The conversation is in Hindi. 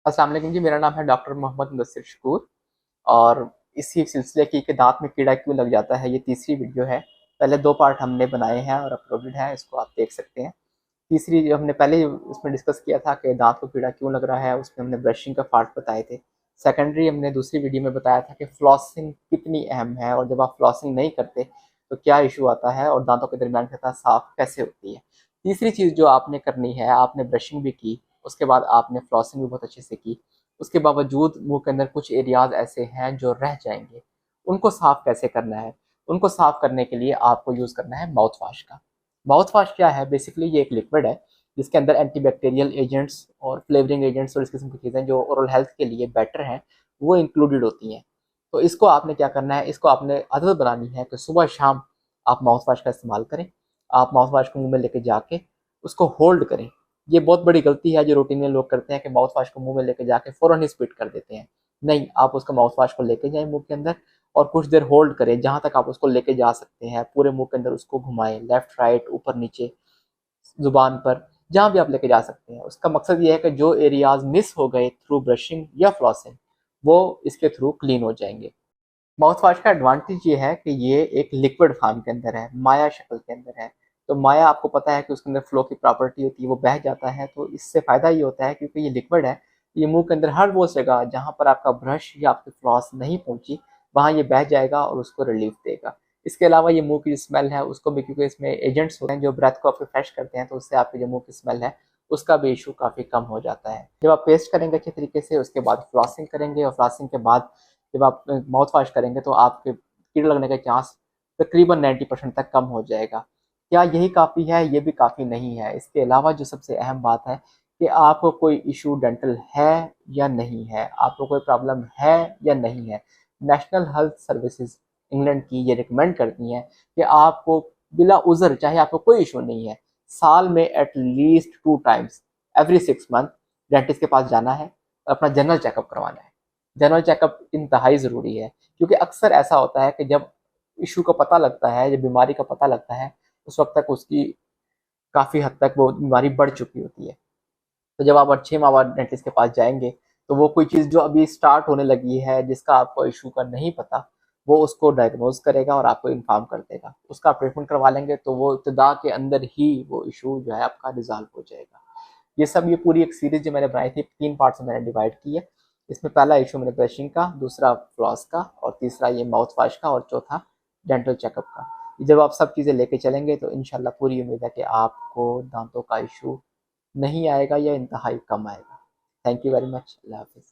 अस्सलाम वालेकुम जी, मेरा नाम है डॉक्टर मोहम्मद मुदस्सिर शकूर और इसी सिलसिले की कि दांत में कीड़ा क्यों लग जाता है, ये तीसरी वीडियो है। पहले 2 पार्ट हमने बनाए हैं और अपलोडेड है, इसको आप देख सकते हैं। तीसरी जो हमने पहले उसमें डिस्कस किया था कि दांत को कीड़ा क्यों लग रहा है, उसमें हमने ब्रशिंग का पार्ट बताए थे। सेकेंडरी हमने दूसरी वीडियो में बताया था कि फ्लॉसिंग कितनी अहम है और जब आप फ्लॉसिंग नहीं करते तो क्या इशू आता है और दांतों के दरमियान खता साफ कैसे होती है। तीसरी चीज़ जो आपने करनी है, आपने ब्रशिंग भी की, उसके बाद आपने फ्लॉसिंग भी बहुत अच्छे से की, उसके बावजूद मुंह के अंदर कुछ एरियाज ऐसे हैं जो रह जाएंगे, उनको साफ कैसे करना है। उनको साफ करने के लिए आपको यूज़ करना है माउथ वाश का। माउथ वाश क्या है? बेसिकली ये एक लिक्विड है जिसके अंदर एंटीबैक्टीरियल एजेंट्स और फ्लेवरिंग एजेंट्स और इस किस्म की चीज़ें जो ओरल हेल्थ के लिए बेटर हैं वो इंक्लूडेड होती हैं। तो इसको आपने क्या करना है, इसको आपने आदत बनानी है कि सुबह शाम आप माउथ वाश का इस्तेमाल करें। आप माउथ वाश को मुंह में लेके जाके उसको होल्ड करें। ये बहुत बड़ी गलती है जो रूटीन में लोग करते हैं कि माउथ वाश को मुंह में लेके जाके फ़ौरन ही स्पिट कर देते हैं। नहीं, आप उसको माउथ वाश को लेके जाएँ मुँह के अंदर और कुछ देर होल्ड करें, जहाँ तक आप उसको लेके जा सकते हैं। पूरे मुँह के अंदर उसको घुमाएँ, लेफ्ट राइट, ऊपर नीचे, ज़ुबान पर, जहाँ भी आप लेके जा सकते हैं। उसका मकसद ये है कि जो एरियाज़ मिस हो गए थ्रू ब्रशिंग या फ्लॉसिंग, वो इसके थ्रू क्लीन हो जाएँगे। माउथ वॉश का एडवांटेज ये है कि ये एक लिक्विड फॉर्म के अंदर है, माया शक्ल के अंदर है। तो माया आपको पता है कि उसके अंदर फ्लो की प्रॉपर्टी होती है, वो बह जाता है। तो इससे फ़ायदा ये होता है क्योंकि ये लिक्विड है, ये मुंह के अंदर हर वो जगह जहाँ पर आपका ब्रश या आपकी फ्लॉस नहीं पहुंची, वहाँ ये बह जाएगा और उसको रिलीफ देगा। इसके अलावा ये मुंह की जो स्मेल है उसको भी, क्योंकि इसमें एजेंट्स होते हैं जो ब्रेथ को रिफ्रेश करते हैं, तो उससे आपके जो मुंह की स्मेल है उसका भी इशू काफ़ी कम हो जाता है। जब आप पेस्ट करेंगे अच्छे तरीके से, उसके बाद फ्लॉसिंग करेंगे और फ्लॉसिंग के बाद जब आप माउथ वॉश करेंगे तो आपके कीड़े लगने का चांस तकरीबन 90% तक कम हो जाएगा। क्या यही काफ़ी है? ये भी काफ़ी नहीं है। इसके अलावा जो सबसे अहम बात है कि आपको कोई इशू डेंटल है या नहीं है, आपको कोई प्रॉब्लम है या नहीं है। नेशनल हेल्थ सर्विसेज इंग्लैंड की ये रिकमेंड करती हैं कि आपको बिला उज़र, चाहे आपको कोई इशू नहीं है, साल में at least 2 times every 6 month dentist के पास जाना है और अपना जनरल चेकअप करवाना है। जनरल चेकअप इंतहाई ज़रूरी है क्योंकि अक्सर ऐसा होता है कि जब इशू का पता लगता है, जब बीमारी का पता लगता है, उस वक्त तक उसकी काफ़ी हद तक वो बीमारी बढ़ चुकी होती है। तो जब आप 6 माह बाद डेंटिस्ट के पास जाएंगे तो वो कोई चीज़ जो अभी स्टार्ट होने लगी है, जिसका आपको इशू का नहीं पता, वो उसको डायग्नोज करेगा और आपको इन्फॉर्म कर देगा। उसका ट्रीटमेंट करवा लेंगे तो वो इब्तदा के अंदर ही वो इशू जो है आपका रिजॉल्व हो जाएगा। ये पूरी एक सीरीज जो मैंने बनाई थी, 3 पार्ट्स में मैंने डिवाइड की है। इसमें पहला इशू मैंने ब्रशिंग का, दूसरा फ्लॉस का और तीसरा ये माउथ वॉश का और चौथा डेंटल चेकअप का। जब आप सब चीज़ें लेके चलेंगे तो इंशाल्लाह पूरी उम्मीद है कि आपको दांतों का इशू नहीं आएगा या इंतहाई कम आएगा। Thank you very much. अल्लाह हाफिज़।